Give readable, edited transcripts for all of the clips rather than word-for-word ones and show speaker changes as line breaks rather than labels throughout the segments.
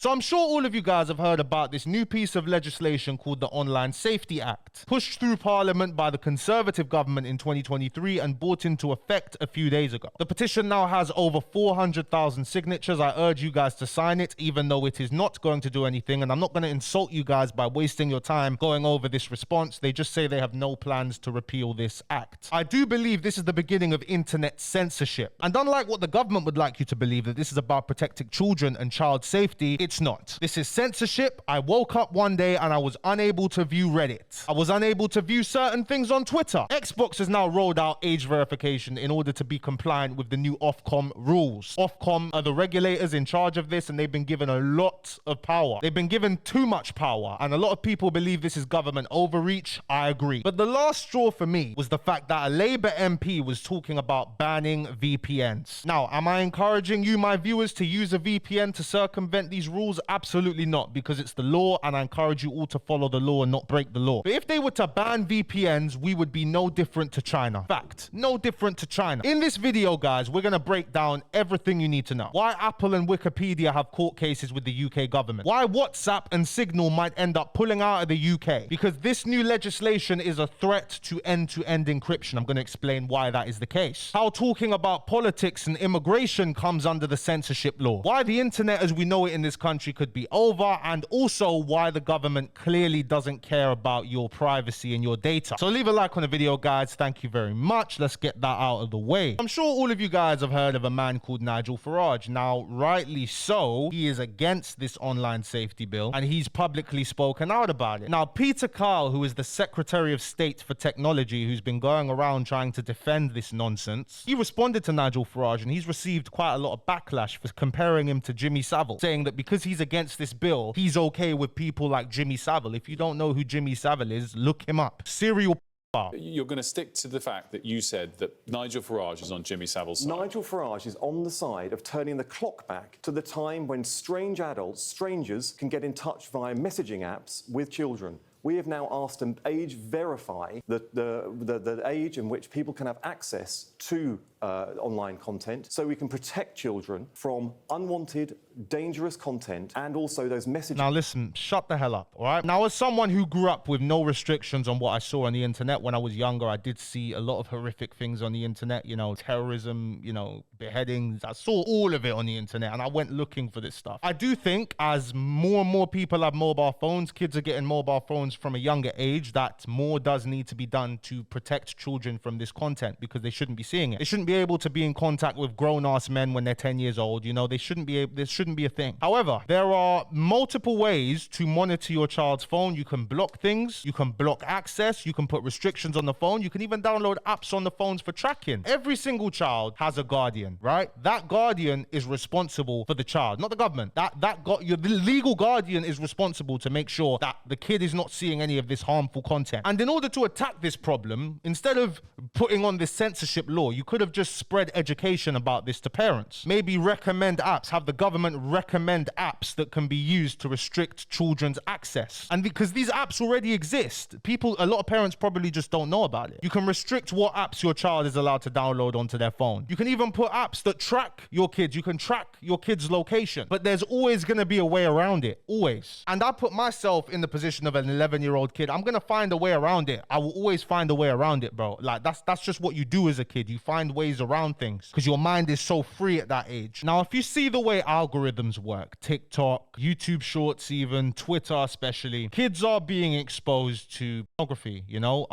So I'm sure all of you guys have heard about this new piece of legislation called the Online Safety Act, pushed through Parliament by the Conservative government in 2023 and brought into effect a few days ago. The petition now has over 400,000 signatures. I urge you guys to sign it, even though it is not going to do anything, and I'm not going to insult you guys by wasting your time going over this response. They just say they have no plans to repeal this act. I do believe this is the beginning of internet censorship, and unlike what the government would like you to believe, that this is about protecting children and child safety, it's not. This is censorship. I woke up one day and I was unable to view Reddit. I was unable to view certain things on Twitter. Xbox has now rolled out age verification in order to be compliant with the new Ofcom rules. Ofcom are the regulators in charge of this, and they've been given a lot of power. They've been given too much power, and a lot of people believe this is government overreach. I agree. But the last straw for me was the fact that a Labour MP was talking about banning VPNs. Now, am I encouraging you, my viewers, to use a VPN to circumvent these rules? Absolutely not, because it's the law, and I encourage you all to follow the law and not break the law. But if they were to ban VPNs, we would be no different to China. Fact, no different to China. In this video, guys, we're going to break down everything you need to know. Why Apple and Wikipedia have court cases with the UK government. Why WhatsApp and Signal might end up pulling out of the UK. Because this new legislation is a threat to end-to-end encryption. I'm going to explain why that is the case. How talking about politics and immigration comes under the censorship law. Why the internet as we know it in this country could be over, and also why the government clearly doesn't care about your privacy and your data. So leave a like on the video, guys. Thank you very much. Let's get that out of the way. I'm sure all of you guys have heard of a man called Nigel Farage. Now, rightly so, he is against this online safety bill, and he's publicly spoken out about it. Now, Peter Kyle, who is the Secretary of State for Technology, who's been going around trying to defend this nonsense, he responded to Nigel Farage, and he's received quite a lot of backlash for comparing him to Jimmy Savile, saying that because he's against this bill, he's okay with people like Jimmy Savile. If you don't know who Jimmy Savile is, look him up. Serial
You're going to stick to the fact that you said that Nigel Farage is on Jimmy Savile's side.
Nigel Farage is on the side of turning the clock back to the time when strange adults, strangers, can get in touch via messaging apps with children. We have now asked to age verify the age in which people can have access to online content, so we can protect children from unwanted, dangerous content, and also those messages.
Now listen, shut the hell up, all right? Now, as someone who grew up with no restrictions on what I saw on the internet when I was younger, I did see a lot of horrific things on the internet, you know, terrorism, you know, beheadings. I saw all of it on the internet, and I went looking for this stuff. I do think as more and more people have mobile phones, kids are getting mobile phones from a younger age, that more does need to be done to protect children from this content, because they shouldn't be seeing it. They shouldn't be able to be in contact with grown-ass men when they're 10 years old. You know, this shouldn't be a thing. However, there are multiple ways to monitor your child's phone. You can block things, you can block access, you can put restrictions on the phone, you can even download apps on the phones for tracking. Every single child has a guardian, right? That guardian is responsible for the child, not the government. The legal guardian is responsible to make sure that the kid is not seeing any of this harmful content. And in order to attack this problem, instead of putting on this censorship law, you could have just spread education about this to parents. Maybe recommend apps, have the government recommend apps that can be used to restrict children's access. And because these apps already exist, a lot of parents probably just don't know about it. You can restrict what apps your child is allowed to download onto their phone. You can even put apps that track your kids. You can track your kid's location, but there's always going to be a way around it, always. And I put myself in the position of an 11-year-old kid. I'm going to find a way around it. I will always find a way around it, bro. Like, that's just what you do as a kid. You find ways around things because your mind is so free at that age. Now, if you see the way algorithms work, TikTok, YouTube Shorts, even Twitter especially, kids are being exposed to pornography, you know,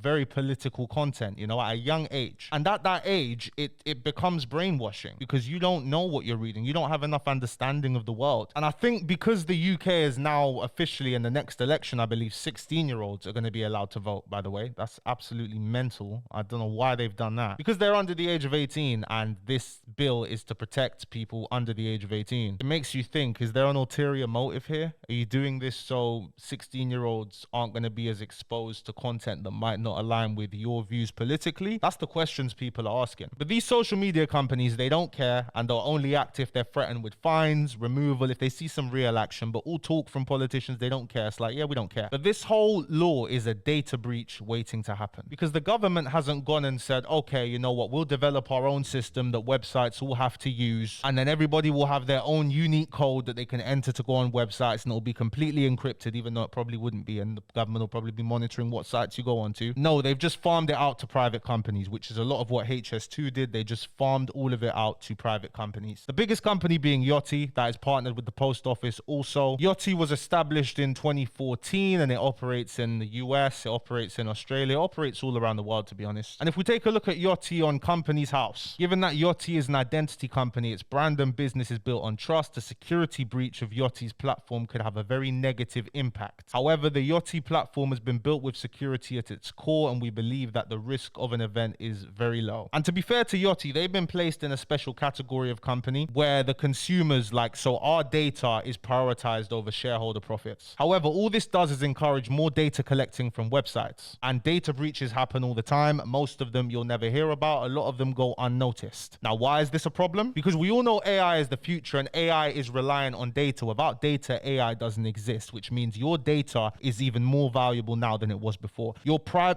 very political content, you know, at a young age. And at that age, it becomes brainwashing because you don't know what you're reading. You don't have enough understanding of the world. And I think because the UK is now officially in the next election, I believe 16-year-olds are going to be allowed to vote, by the way. That's absolutely mental. I don't know why they've done that. Because they're under the age of 18 and this bill is to protect people under the age of 18. It makes you think, is there an ulterior motive here? Are you doing this so 16-year-olds aren't going to be as exposed to content that might not align with your views politically? That's the questions people are asking. But these social media companies, they don't care, and they'll only act if they're threatened with fines, removal, if they see some real action. But all talk from politicians, they don't care. It's like, yeah, we don't care. But this whole law is a data breach waiting to happen because the government hasn't gone and said, okay, you know what, we'll develop our own system that websites all have to use, and then everybody will will have their own unique code that they can enter to go on websites, and it'll be completely encrypted, even though it probably wouldn't be, and the government will probably be monitoring what sites you go onto. No, they've just farmed it out to private companies, which is a lot of what HS2 did. They just farmed all of it out to private companies. The biggest company being Yachty, that is partnered with the post office also. Yachty was established in 2014, and it operates in the US, it operates in Australia, it operates all around the world, to be honest. And if we take a look at Yachty on Companies House, given that Yachty is an identity company, its brand and business is built on trust, a security breach of Yachty's platform could have a very negative impact. However, the Yachty platform has been built with security at its core, and we believe that the risk of an event is very low. And to be fair to Yachty, they've been placed in a special category of company where the consumers, so our data is prioritized over shareholder profits. However, all this does is encourage more data collecting from websites, and data breaches happen all the time. Most of them you'll never hear about. A lot of them go unnoticed. Now, why is this a problem? Because we all know AI is the future, and AI is reliant on data. Without data, AI doesn't exist, which means your data is even more valuable now than it was before.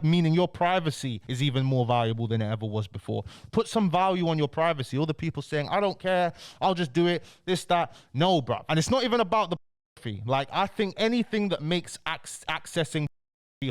Meaning your privacy is even more valuable than it ever was before. Put some value on your privacy. All the people saying, I don't care, I'll just do it, this, that. No, bro. And it's not even about the fee. I think anything that makes accessing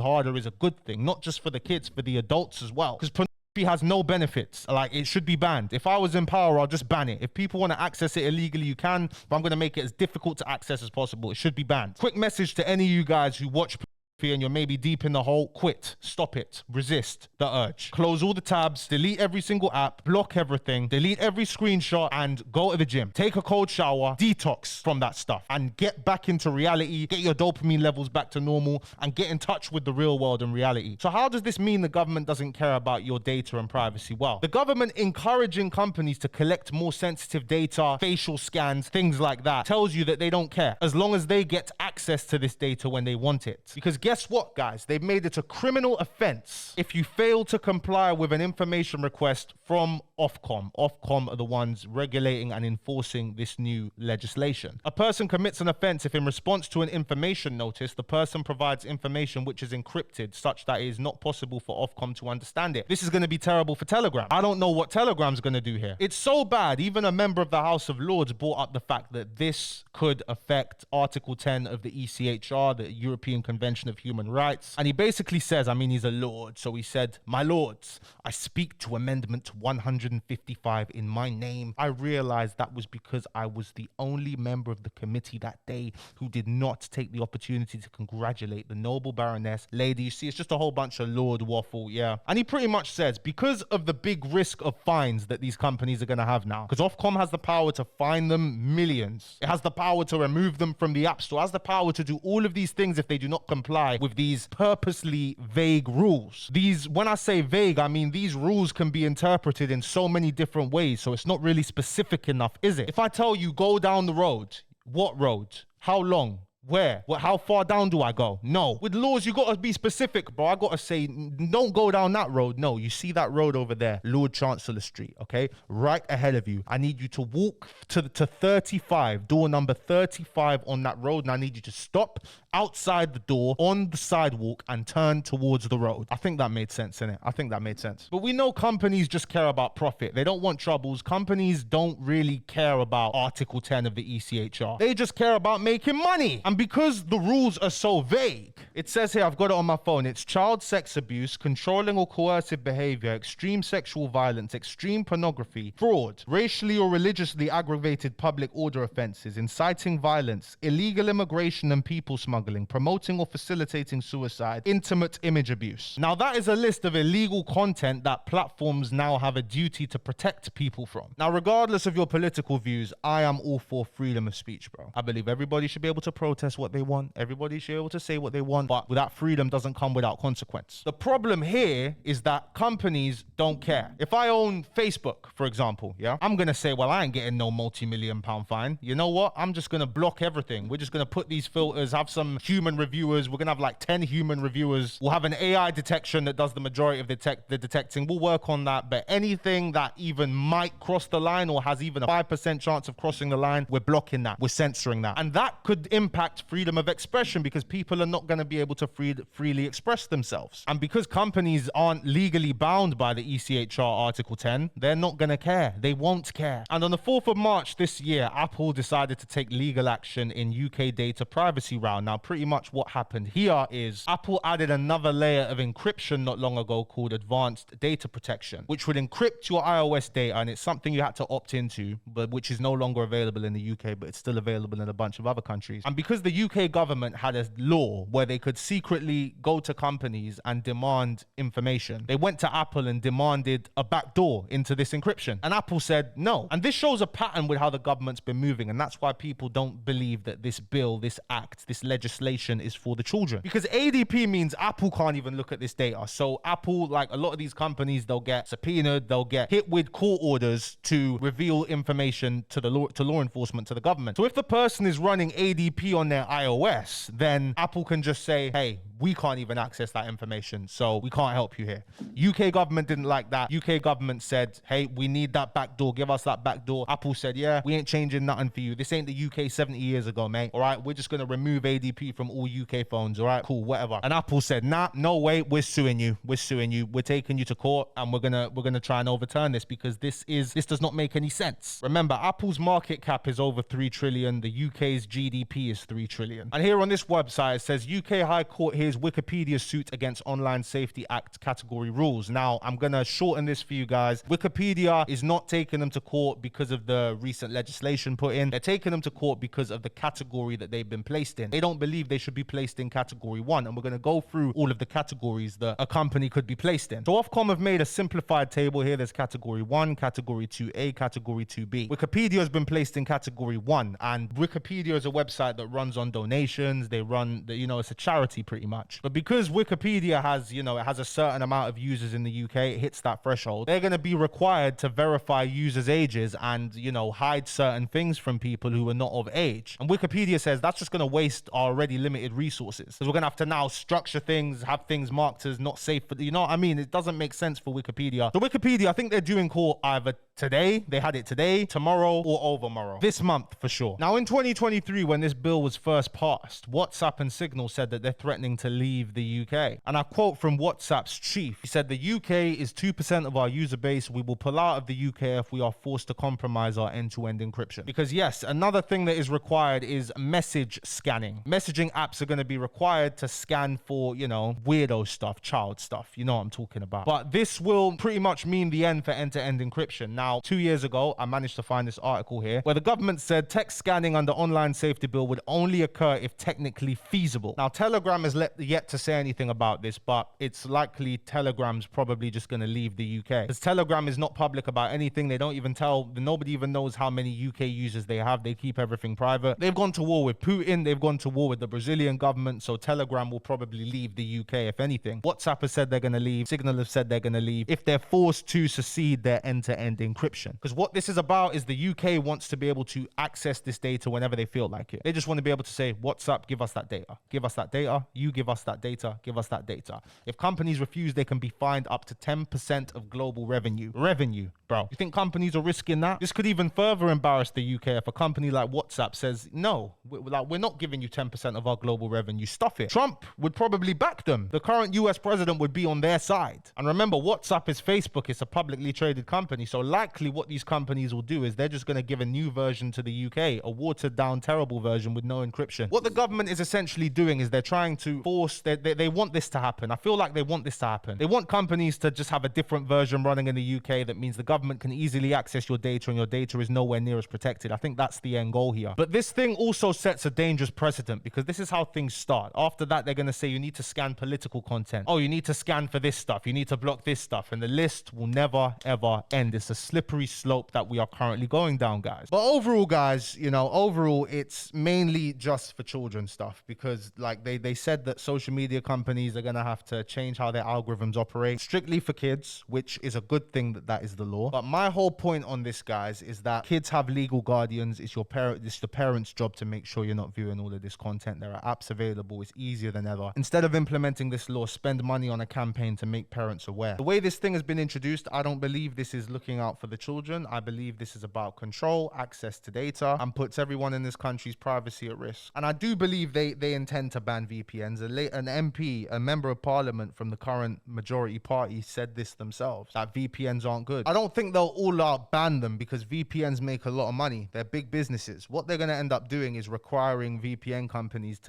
harder is a good thing, not just for the kids, for the adults as well. Because pornography has no benefits. It should be banned. If I was in power, I'll just ban it. If people want to access it illegally, you can, but I'm going to make it as difficult to access as possible. It should be banned. Quick message to any of you guys who watch and you're maybe deep in the hole: quit, stop it, resist the urge, close all the tabs, delete every single app, block everything, delete every screenshot, and go to the gym, take a cold shower, detox from that stuff, and get back into reality, get your dopamine levels back to normal, and get in touch with the real world and reality. So how does this mean the government doesn't care about your data and privacy? Well, the government encouraging companies to collect more sensitive data, facial scans, things like that, tells you that they don't care as long as they get access to this data when they want it. Because guess what, guys? They've made it a criminal offense if you fail to comply with an information request from Ofcom. Ofcom are the ones regulating and enforcing this new legislation. A person commits an offense if in response to an information notice, the person provides information which is encrypted such that it is not possible for Ofcom to understand it. This is going to be terrible for Telegram. I don't know what Telegram's going to do here. It's so bad, even a member of the House of Lords brought up the fact that this could affect Article 10 of the ECHR, the European Convention of Human Rights. And he basically says, he's a lord, so he said, "My lords, I speak to Amendment 155 in my name. I realized that was because I was the only member of the committee that day who did not take the opportunity to congratulate the noble Baroness." Lady, you see, it's just a whole bunch of lord waffle, yeah. And he pretty much says, because of the big risk of fines that these companies are going to have now, because Ofcom has the power to fine them millions. It has the power to remove them from the App Store. It has the power to do all of these things if they do not comply with these purposely vague rules. When I say vague, I mean these rules can be interpreted in so many different ways, so it's not really specific enough, is it? If I tell you, go down the road, what road? How long? Where? How far down do I go? No. With laws, you gotta be specific, bro. I gotta say, don't go down that road. No, you see that road over there, Lord Chancellor Street, okay? Right ahead of you. I need you to walk to 35, door number 35 on that road, and I need you to stop outside the door on the sidewalk and turn towards the road. I think that made sense, innit? I think that made sense. But we know companies just care about profit. They don't want troubles. Companies don't really care about Article 10 of the ECHR. They just care about making money. And because the rules are so vague, it says here, I've got it on my phone, it's child sex abuse, controlling or coercive behavior, extreme sexual violence, extreme pornography, fraud, racially or religiously aggravated public order offenses, inciting violence, illegal immigration and people smuggling, promoting or facilitating suicide, intimate image abuse. Now that is a list of illegal content that platforms now have a duty to protect people from. Now, regardless of your political views, I am all for freedom of speech, bro. I believe everybody should be able to protest what they want. Everybody should be able to say what they want, but that freedom doesn't come without consequence. The problem here is that companies don't care. If I own Facebook, for example, yeah, I'm gonna say, well, I ain't getting no multi-million-pound fine. You know what? I'm just gonna block everything. We're just gonna put these filters, have some some human reviewers. We're going to have like 10 human reviewers. We'll have an AI detection that does the majority of the detecting. We'll work on that. But anything that even might cross the line or has even a 5% chance of crossing the line, we're blocking that. We're censoring that. And that could impact freedom of expression because people are not going to be able to freely express themselves. And because companies aren't legally bound by the ECHR Article 10, they're not going to care. They won't care. And on the 4th of March this year, Apple decided to take legal action in UK data privacy round. Now, pretty much what happened here is Apple added another layer of encryption not long ago called advanced data protection, which would encrypt your iOS data. And it's something you had to opt into, but which is no longer available in the UK, but it's still available in a bunch of other countries. And because the UK government had a law where they could secretly go to companies and demand information, they went to Apple and demanded a backdoor into this encryption. And Apple said no. And this shows a pattern with how the government's been moving. And that's why people don't believe that this bill, this act, this legislation is for the children. Because ADP means Apple can't even look at this data. So Apple, like a lot of these companies, they'll get subpoenaed, they'll get hit with court orders to reveal information to the law enforcement, to the government. So if the person is running ADP on their iOS, then Apple can just say, hey, we can't even access that information, so we can't help you here. UK government didn't like that. UK government said, hey, we need that backdoor. Give us that backdoor. Apple said, yeah, we ain't changing nothing for you. This ain't the UK 70 years ago, mate. All right, we're just going to remove ADP from all UK phones. All right, cool, whatever. And Apple said, nah, no way, we're suing you. We're suing you. We're taking you to court, and we're gonna try and overturn this because this does not make any sense. Remember, Apple's market cap is over 3 trillion. The UK's GDP is 3 trillion. And here on this website, it says UK High Court hears Wikipedia suit against Online Safety Act category rules. Now, I'm going to shorten this for you guys. Wikipedia is not taking them to court because of the recent legislation put in. They're taking them to court because of the category that they've been placed in. They don't believe they should be placed in category 1. And we're going to go through all of the categories that a company could be placed in. So Ofcom have made a simplified table here. There's category 1, category 2A, category 2B. Wikipedia has been placed in category 1. And Wikipedia is a website that runs on donations. They run, it's a charity pretty much. But because Wikipedia has, it has a certain amount of users in the UK, it hits that threshold, they're going to be required to verify users' ages and, hide certain things from people who are not of age. And Wikipedia says that's just going to waste our already limited resources. Because we're going to have to now structure things, have things marked as not safe. For, It doesn't make sense for Wikipedia. So Wikipedia, I think they're due in court either today, they had it today, tomorrow, or overmorrow. This month for sure. Now in 2023, when this bill was first passed, WhatsApp and Signal said that they're threatening to leave the UK. And I quote from WhatsApp's chief. He said, the UK is 2% of our user base. We will pull out of the UK if we are forced to compromise our end-to-end encryption. Because yes, another thing that is required is message scanning. Messaging apps are going to be required to scan for, weirdo stuff, child stuff. You know what I'm talking about. But this will pretty much mean the end for end-to-end encryption. Now, 2 years ago, I managed to find this article here where the government said text scanning under online safety bill would only occur if technically feasible. Now, Telegram has yet to say anything about this, but it's likely Telegram's probably just going to leave the UK. Because Telegram is not public about anything. They don't even nobody even knows how many UK users they have. They keep everything private. They've gone to war with Putin. They've gone to war with the Brazilian government. So Telegram will probably leave the UK, if anything. WhatsApp has said they're going to leave. Signal have said they're going to leave if they're forced to secede their end-to-end encryption. Because what this is about is the UK wants to be able to access this data whenever they feel like it. They just want to be able to say, WhatsApp, give us that data. Give us that data. You give us that data. Give us that data. If companies refuse, they can be fined up to 10% of global revenue. Revenue, bro. You think companies are risking that? This could even further embarrass the UK if a company like WhatsApp says, no, we're not giving you 10% of our global revenue. Stuff it. Trump would probably back them. The current US president would be on their side. And remember, WhatsApp is Facebook. It's a publicly traded company. So likely what these companies will do is they're just going to give a new version to the UK, a watered down, terrible version with no encryption. What the government is essentially doing is they're trying to force, they want this to happen. I feel like they want this to happen. They want companies to just have a different version running in the UK that means the government can easily access your data and your data is nowhere near as protected. I think that's the end goal here. But this thing also sets a dangerous precedent because this is how things start. After that, they're going to say you need to scan political content. Oh, you need to scan for this stuff. You need to block this stuff. And the list will never, ever end. It's a slippery slope that we are currently going down, guys. But overall, guys, overall, it's mainly just for children stuff because like they said that social media companies are going to have to change how their algorithms operate strictly for kids, which is a good thing that is the law. But my whole point on this, guys, is that kids have legal guardians. It's the parents' job to make sure you're not viewing all of this content. There are apps available. It's easier than ever. Instead of implementing this law, spend money on a campaign to make parents aware. The way this thing has been introduced, I don't believe this is looking out for the children. I believe this is about control, access to data, and puts everyone in this country's privacy at risk. And I do believe they intend to ban VPNs. An MP, a member of parliament from the current majority party, said this themselves, that VPNs aren't good. I don't think they'll all out ban them because VPNs make a lot of money. They're big businesses. What they're going to end up doing is requiring VPN companies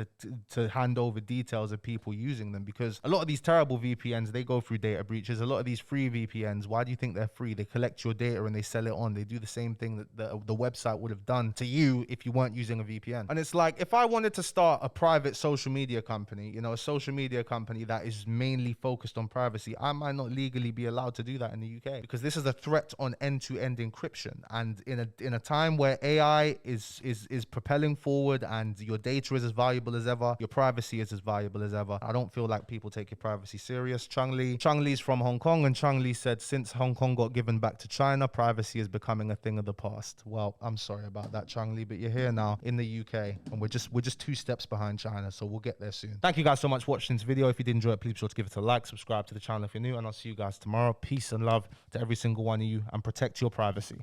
to hand over details of people using them, because a lot of these terrible VPNs, they go through data breaches. A lot of these free VPNs, why do you think they're free? They collect your data and they sell it on. They do the same thing that the website would have done to you if you weren't using a VPN. And it's like, if I wanted to start a private social media company, you know, a social media company that is mainly focused on privacy, I might not legally be allowed to do that in the UK, because this is a threat on end-to-end encryption. And in a time where AI is propelling forward and your data is as valuable as ever, your privacy is as valuable as ever, I don't feel like people take your privacy serious. Chung Lee's from Hong Kong, and Chung Lee said, since Hong Kong got given back to China, privacy is becoming a thing of the past. Well, I'm sorry about that, Chung Lee, but you're here now in the UK, and we're just 2 steps behind China, so we'll get there soon. Thank you guys so much for watching this video. If you did enjoy it, please be sure to give it a like, subscribe to the channel if you're new, and I'll see you guys tomorrow. Peace and love to every single one of you, and protect your privacy.